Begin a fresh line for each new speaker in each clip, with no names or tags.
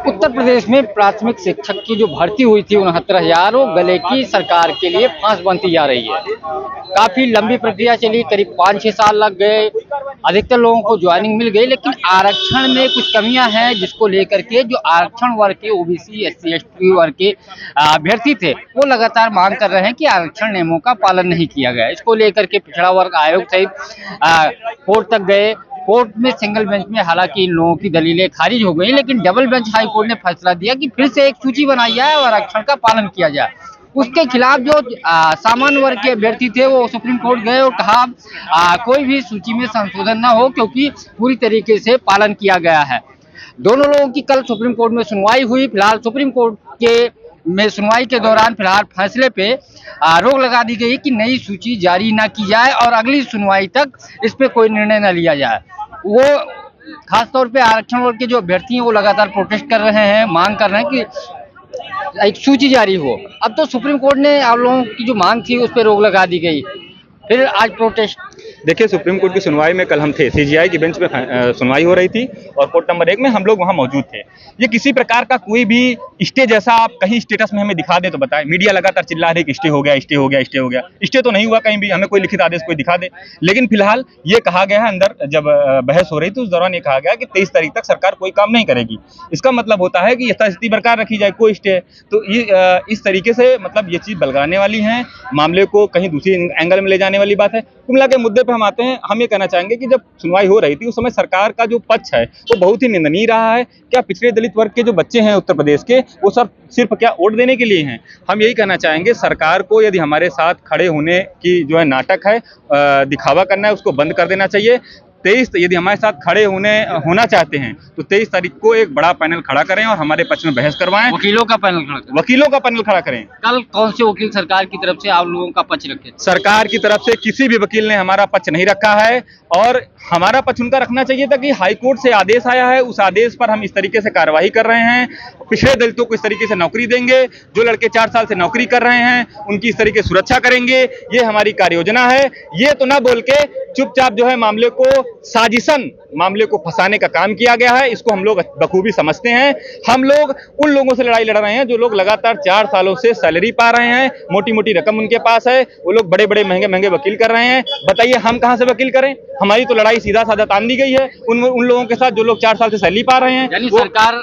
उत्तर प्रदेश में प्राथमिक शिक्षक की जो भर्ती हुई थी 69,000 वो गले की सरकार के लिए फांस बनती जा रही है। काफी लंबी प्रक्रिया चली, करीब 5-6 साल लग गए। अधिकतर लोगों को ज्वाइनिंग मिल गई, लेकिन आरक्षण में कुछ कमियां हैं जिसको लेकर के जो आरक्षण वर्ग के ओबीसी एससी एसटी वर्ग के अभ्यर्थी थे वो लगातार मांग कर रहे हैं कि आरक्षण नियमों का पालन नहीं किया गया। इसको लेकर के पिछड़ा वर्ग आयोग सहित कोर्ट तक गए। कोर्ट में सिंगल बेंच में हालांकि इन लोगों की दलीलें खारिज हो गई, लेकिन डबल बेंच हाई कोर्ट ने फैसला दिया कि फिर से एक सूची बनाई जाए और आरक्षण का पालन किया जाए। उसके खिलाफ जो सामान्य वर्ग के अभ्यर्थी थे वो सुप्रीम कोर्ट गए और कहा कोई भी सूची में संशोधन न हो क्योंकि पूरी तरीके से पालन किया गया है। दोनों लोगों की कल सुप्रीम कोर्ट में सुनवाई हुई। फिलहाल सुप्रीम कोर्ट के में सुनवाई के दौरान फिलहाल फैसले पे रोक लगा दी गई कि नई सूची जारी ना की जाए और अगली सुनवाई तक इस पे कोई निर्णय न लिया जाए। वो खासतौर पे आरक्षण वर्ग के जो अभ्यर्थी हैं वो लगातार प्रोटेस्ट कर रहे हैं, मांग कर रहे हैं कि एक सूची जारी हो। अब तो सुप्रीम कोर्ट ने आप लोगों की जो मांग थी उस पर रोक लगा दी गई, फिर आज प्रोटेस्ट।
देखिए, सुप्रीम कोर्ट की सुनवाई में कल हम थे, सीजीआई की बेंच पे सुनवाई हो रही थी और कोर्ट नंबर 1 में हम लोग वहां मौजूद थे। ये किसी प्रकार का कोई भी स्टे जैसा आप कहीं स्टेटस में हमें दिखा दे तो बताएं। मीडिया लगातार चिल्ला रही कि स्टे हो गया, स्टे हो गया, स्टे हो गया। स्टे तो नहीं हुआ कहीं भी, हमें कोई लिखित आदेश कोई दिखा दे। लेकिन फिलहाल ये कहा गया है, अंदर जब बहस हो रही थी उस दौरान ये कहा गया कि 23 तारीख तक सरकार कोई काम नहीं करेगी। इसका मतलब होता है कि यथास्थिति बरकरार रखी जाए, कोई स्टे। तो ये इस तरीके से मतलब ये चीज बलगाने वाली है, मामले को कहीं दूसरी एंगल में ले जाने वाली बात है। कुल मिला के मुद्दे पे हम आते हैं। हम ये कहना चाहेंगे कि जब सुनवाई हो रही थी उस समय सरकार का जो पक्ष है वो बहुत ही निंदनीय रहा है। क्या पिछड़े दलित वर्ग के जो बच्चे हैं उत्तर प्रदेश के वो सब सिर्फ क्या वोट देने के लिए हैं? हम यही कहना चाहेंगे सरकार को यदि हमारे साथ खड़े होने की जो है नाटक है, दिखावा करना है, उसको बंद कर देना चाहिए। 23 यदि हमारे साथ खड़े होना चाहते हैं तो 23 तारीख को एक बड़ा पैनल खड़ा करें और हमारे पक्ष में बहस करवाएं।
वकीलों का पैनल खड़ा करें। कल कौन से वकील सरकार की तरफ से आप लोगों का पक्ष रखे?
सरकार की तरफ से किसी भी वकील ने हमारा पक्ष नहीं रखा है और हमारा पक्ष उनका रखना चाहिए था कि हाईकोर्ट से आदेश आया है, उस आदेश पर हम इस तरीके से कार्यवाही कर रहे हैं। पिछड़े दलितों को इस तरीके से नौकरी देंगे, जो लड़के 4 साल से नौकरी कर रहे हैं उनकी इस तरीके से सुरक्षा करेंगे, ये हमारी कार्य योजना है। ये तो ना बोल के चुपचाप जो है मामले को साजिशन, मामले को फंसाने का काम किया गया है। इसको हम लोग बखूबी समझते हैं। हम लोग उन लोगों से लड़ाई लड़ रहे हैं जो लोग लगातार 4 सालों से सैलरी पा रहे हैं, मोटी मोटी रकम उनके पास है, वो लोग बड़े बड़े महंगे महंगे वकील कर रहे हैं। बताइए हम कहां से वकील करें? हमारी तो लड़ाई सीधा साधा तान दी गई है उन लोगों के साथ जो लोग 4 साल से सैलरी पा रहे हैं।
यानी सरकार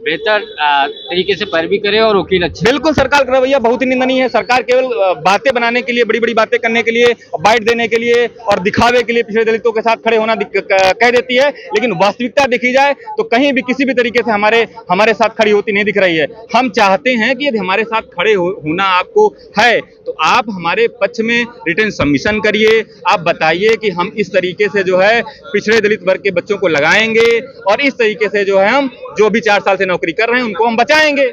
बेहतर तरीके से पैरवी करे और वकील अच्छे।
बिल्कुल, सरकार का रवैया बहुत ही निंदनीय है। सरकार केवल बातें बनाने के लिए, बड़ी बड़ी बातें करने के लिए, बाइट देने के लिए और दिखावे के लिए पिछड़े दलितों के साथ खड़े होना कह देती है, लेकिन वास्तविकता देखी जाए तो कहीं भी किसी भी तरीके से हमारे साथ खड़ी होती नहीं दिख रही है। हम चाहते हैं कि यदि हमारे साथ खड़े होना आपको है तो आप हमारे पक्ष में रिटन सबमिशन करिए। आप बताइए कि हम इस तरीके से जो है पिछड़े दलित वर्ग के बच्चों को लगाएंगे और इस तरीके से जो है हम जो भी 4 साल से नौकरी कर रहे हैं उनको हम बचाएंगे,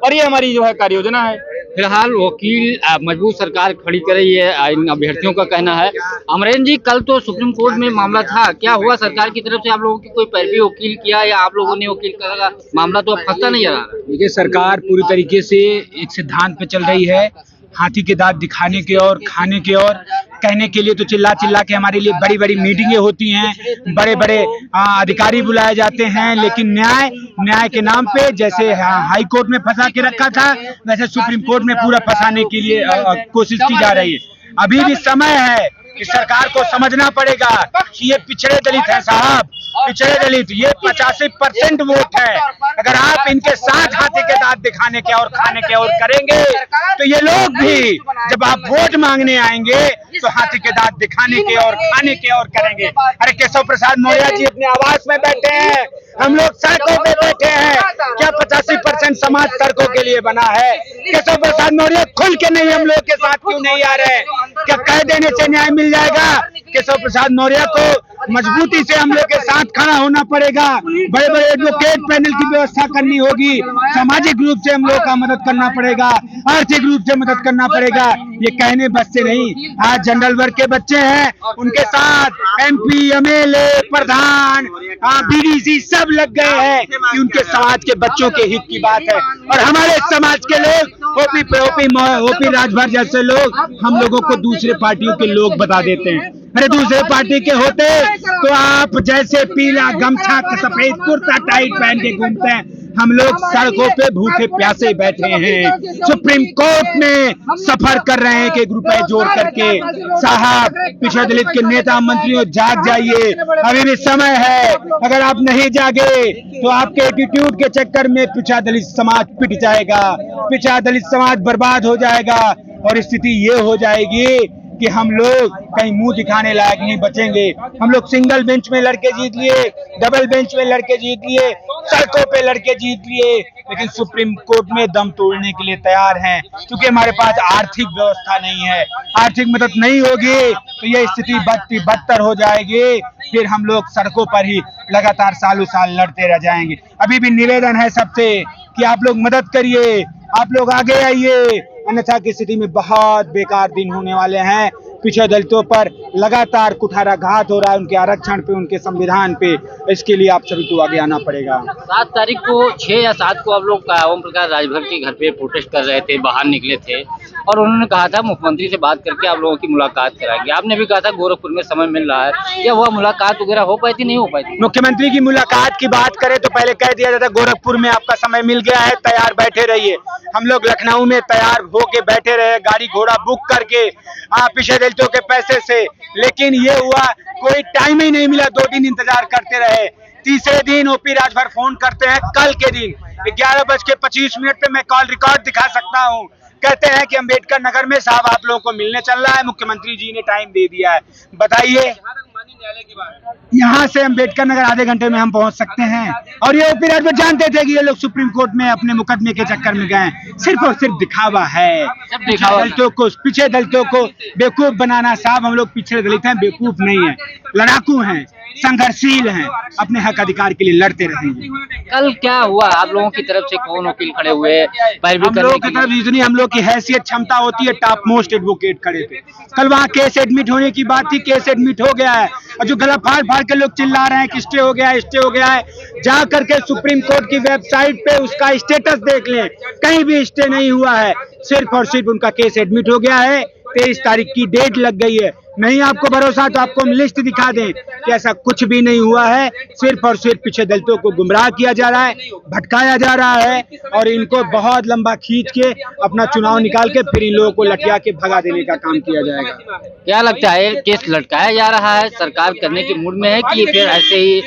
और ये हमारी जो है कार्य योजना है।
फिलहाल वकील मजबूत सरकार खड़ी कर रही है, इन अभ्यर्थियों का कहना है। अमरेंद्र जी, कल तो सुप्रीम कोर्ट में मामला था, क्या हुआ? सरकार की तरफ से आप लोगों की कोई पैरवी वकील किया या आप लोगों ने वकील करा? मामला तो अब फंसता नहीं आ रहा।
देखिए, सरकार पूरी तरीके से एक सिद्धांत पे चल रही है, हाथी के दांत दिखाने के और खाने के और कहने के लिए तो चिल्ला चिल्ला के हमारे लिए बड़ी बड़ी मीटिंगें होती हैं, बड़े बड़े अधिकारी बुलाए जाते हैं, लेकिन न्याय के नाम पे जैसे हाई कोर्ट में फंसा के रखा था वैसे सुप्रीम कोर्ट में पूरा फंसाने के लिए कोशिश की जा रही है। अभी भी समय है कि सरकार को समझना पड़ेगा कि ये पिछड़े दलित है साहब, पिछड़े दलित, ये 85% वोट है। अगर आप इनके साथ हाथी के दांत दिखाने के और खाने के और करेंगे तो ये लोग भी जब आप वोट मांगने आएंगे तो हाथी के दांत दिखाने के और खाने के और करेंगे। अरे केशव प्रसाद मौर्य जी अपने आवास में बैठे हैं, हम लोग सड़कों पे बैठे हैं। क्या 85% समाज सड़कों के लिए बना है? केशव प्रसाद मौर्य खुल के नहीं हम लोग के साथ क्यों नहीं आ रहे? क्या कह देने से न्याय मिल जाएगा? केशव प्रसाद मौर्य को मजबूती से हम लोग के साथ खड़ा होना पड़ेगा। बड़े बड़े एडवोकेट पैनल की व्यवस्था करनी होगी, सामाजिक रूप से हम लोग का मदद करना पड़ेगा, आर्थिक रूप से मदद करना पड़ेगा। ये कहने बस से नहीं, आज जनरल वर्ग के बच्चे हैं, उनके साथ एमपी, एमएलए, प्रधान, बीडीसी सब लग गए हैं कि उनके समाज के बच्चों के हित की बात है। और हमारे समाज के लोग ओपी राजभर जैसे लोग हम लोगों को दूसरे पार्टियों के लोग बता देते हैं। अरे दूसरे पार्टी के होते तो आप जैसे पीला गमछा सफेद कुर्ता टाइट पहन के घूमते हैं, हम लोग सड़कों पे भूखे प्यासे बैठे हैं, सुप्रीम कोर्ट में सफर कर रहे हैं एक एक रुपए जोड़ करके। साहब, पिछड़े दलित के नेता मंत्रियों, जाग जाइए, अभी भी समय है। अगर आप नहीं जागे तो आपके एटीट्यूड के चक्कर में पिछड़ा दलित समाज पिट जाएगा, पिछड़ा दलित समाज बर्बाद हो जाएगा और स्थिति ये हो जाएगी कि हम लोग कहीं मुंह दिखाने लायक नहीं बचेंगे। हम लोग सिंगल बेंच में लड़के जीत लिए, डबल बेंच में लड़के जीत लिए, सड़कों पे लड़के जीत लिए, लेकिन सुप्रीम कोर्ट में दम तोड़ने के लिए तैयार हैं, क्योंकि हमारे पास आर्थिक व्यवस्था नहीं है। आर्थिक मदद नहीं होगी तो ये स्थिति बढ़ती बदतर हो जाएगी, फिर हम लोग सड़कों पर ही लगातार सालों साल लड़ते रह जाएंगे। अभी भी निवेदन है सबसे कि आप लोग मदद करिए, आप लोग आगे आइए, अन्यथा की स्थिति में बहुत बेकार दिन होने वाले हैं। पिछड़े दलितों पर लगातार कुठाराघात हो रहा है, उनके आरक्षण पे, उनके संविधान पे। इसके लिए आप सभी को आगे आना पड़ेगा।
7 तारीख को 6 या 7 को आप लोग ओम प्रकाश राजभर के घर पे प्रोटेस्ट कर रहे थे, बाहर निकले थे और उन्होंने कहा था मुख्यमंत्री से बात करके आप लोगों की मुलाकात कराएंगे। आपने भी कहा था गोरखपुर में समय मिल रहा है, क्या वह मुलाकात वगैरह हो पाई थी, नहीं हो पाई थी?
मुख्यमंत्री की मुलाकात की बात करें तो पहले कह दिया जाता गोरखपुर में आपका समय मिल गया है, तैयार बैठे रहिए। हम लोग लखनऊ में तैयार होके बैठे रहे, गाड़ी घोड़ा बुक करके, पिछड़े दलितों के पैसे से, लेकिन ये हुआ कोई टाइम ही नहीं मिला। 2 दिन इंतजार करते रहे। तीसरे दिन ओपी राजभर फोन करते हैं, कल के दिन 11:25 पे मैं कॉल रिकॉर्ड दिखा सकता हूँ। कहते हैं कि अंबेडकर नगर में साहब आप लोगों को मिलने चल रहा है, मुख्यमंत्री जी ने टाइम दे दिया है। बताइए, यहाँ से अंबेडकर नगर आधे घंटे में हम पहुंच सकते हैं। और ये ओपी राजभर जानते थे कि ये लोग सुप्रीम कोर्ट में अपने मुकदमे के चक्कर में गए, सिर्फ और सिर्फ दिखावा है। पिछड़े दलितों को बेवकूफ बनाना। साहब, हम लोग पिछड़े दलित हैं, बेवकूफ नहीं है, लड़ाकू हैं, संघर्षशील हैं, अपने हक अधिकार के लिए लड़ते रहेंगे।
कल क्या हुआ? आप लोगों की तरफ से कौन वकील खड़े हुए?
हम लोगों की तरफ जितनी हम लोग की हैसियत क्षमता होती है, टॉप मोस्ट एडवोकेट खड़े थे। कल वहाँ केस एडमिट होने की बात थी, केस एडमिट हो गया है। और जो गला फाड़ फाड़ के लोग चिल्ला रहे हैं कि स्टे हो गया है, स्टे हो गया है, जा करके सुप्रीम कोर्ट की वेबसाइट पे उसका स्टेटस देख लें, कहीं भी स्टे नहीं हुआ है। सिर्फ और सिर्फ उनका केस एडमिट हो गया है। 23 तारीख की डेट लग गई है। नहीं आपको भरोसा तो आपको हम लिस्ट दिखा दें कि ऐसा कुछ भी नहीं हुआ है। सिर्फ और सिर्फ पिछड़े दलितों को गुमराह किया जा रहा है, भटकाया जा रहा है और इनको बहुत लंबा खींच के अपना चुनाव निकाल के फिर इन लोगों को लटिया के भगा देने का काम किया जाएगा।
क्या लगता है, केस लटकाया जा रहा है, सरकार करने की मूड में है कि फिर ऐसे ही?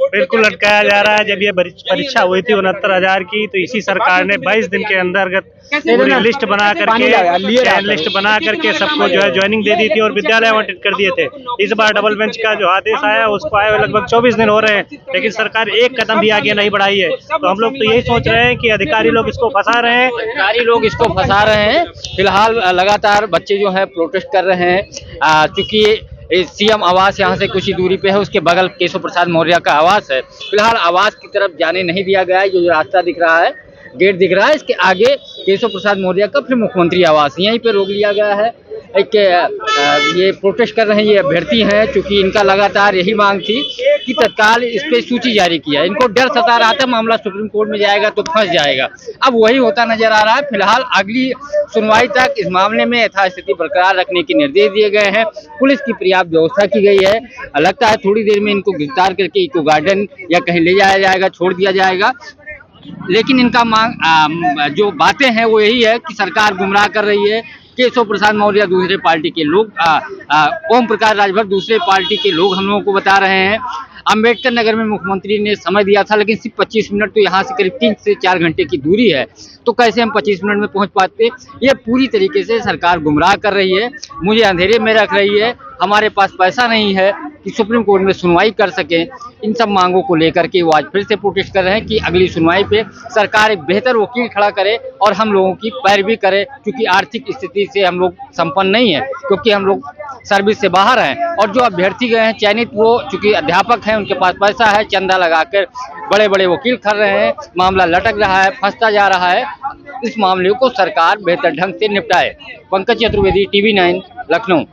बिल्कुल लटकाया जा रहा है। जब ये परीक्षा हुई थी 69,000 की, तो इसी सरकार ने 22 दिन के अंतर्गत पूरी लिस्ट बना करके सबको जो है ज्वाइनिंग दे दी थी और विद्यालय आवंटित कर दिए थे। इस बार डबल बेंच का जो आदेश आया उसको आए हुए लगभग 24 दिन हो रहे हैं, लेकिन सरकार एक कदम भी आगे नहीं बढ़ाई है। तो हम लोग तो यही सोच रहे हैं कि अधिकारी लोग इसको फंसा रहे हैं।
फिलहाल लगातार बच्चे जो है प्रोटेस्ट कर रहे हैं, क्योंकि सीएम आवास यहाँ से कुछ ही दूरी पे है, उसके बगल केशव प्रसाद मौर्य का आवास है। फिलहाल आवास की तरफ जाने नहीं दिया गया है। जो रास्ता दिख रहा है, गेट दिख रहा है, इसके आगे केशव प्रसाद मौर्य का फिर मुख्यमंत्री आवास, यहीं पे रोक लिया गया है। एक ये प्रोटेस्ट कर रहे हैं, ये अभ्यर्थी हैं, क्योंकि इनका लगातार यही मांग थी कि तत्काल इस पे सूची जारी किया। इनको डर सता रहा था मामला सुप्रीम कोर्ट में जाएगा तो फंस जाएगा, अब वही होता नजर आ रहा है। फिलहाल अगली सुनवाई तक इस मामले में यथास्थिति बरकरार रखने के निर्देश दिए गए हैं। पुलिस की पर्याप्त व्यवस्था की गई है। लगता है थोड़ी देर में इनको गिरफ्तार करके इको गार्डन या कहीं ले जाया जाएगा, छोड़ दिया जाएगा। लेकिन इनका मांग जो बातें हैं वो यही है कि सरकार गुमराह कर रही है। केशव प्रसाद मौर्य दूसरे पार्टी के लोग, ओम प्रकाश राजभर दूसरे पार्टी के लोग हम लोगों को बता रहे हैं। अंबेडकर नगर में मुख्यमंत्री ने समय दिया था, लेकिन सिर्फ 25 मिनट, तो यहाँ से करीब 3 से 4 घंटे की दूरी है, तो कैसे हम 25 मिनट में पहुँच पाते? ये पूरी तरीके से सरकार गुमराह कर रही है, मुझे अंधेरे में रख रही है। हमारे पास पैसा नहीं है कि सुप्रीम कोर्ट में सुनवाई कर सकें। इन सब मांगों को लेकर के वो आज फिर से प्रोटेस्ट कर रहे हैं कि अगली सुनवाई पे सरकार एक बेहतर वकील खड़ा करे और हम लोगों की पैरवी करे, क्योंकि आर्थिक स्थिति से हम लोग संपन्न नहीं है, क्योंकि हम लोग सर्विस से बाहर हैं। और जो अभ्यर्थी गए हैं चयनित, वो चूंकि अध्यापक हैं, उनके पास पैसा है, चंदा लगाकर बड़े बड़े वकील खड़ रहे हैं, मामला लटक रहा है, फंसता जा रहा है। इस मामले को सरकार बेहतर ढंग से निपटाए। पंकज चतुर्वेदी, TV9, लखनऊ।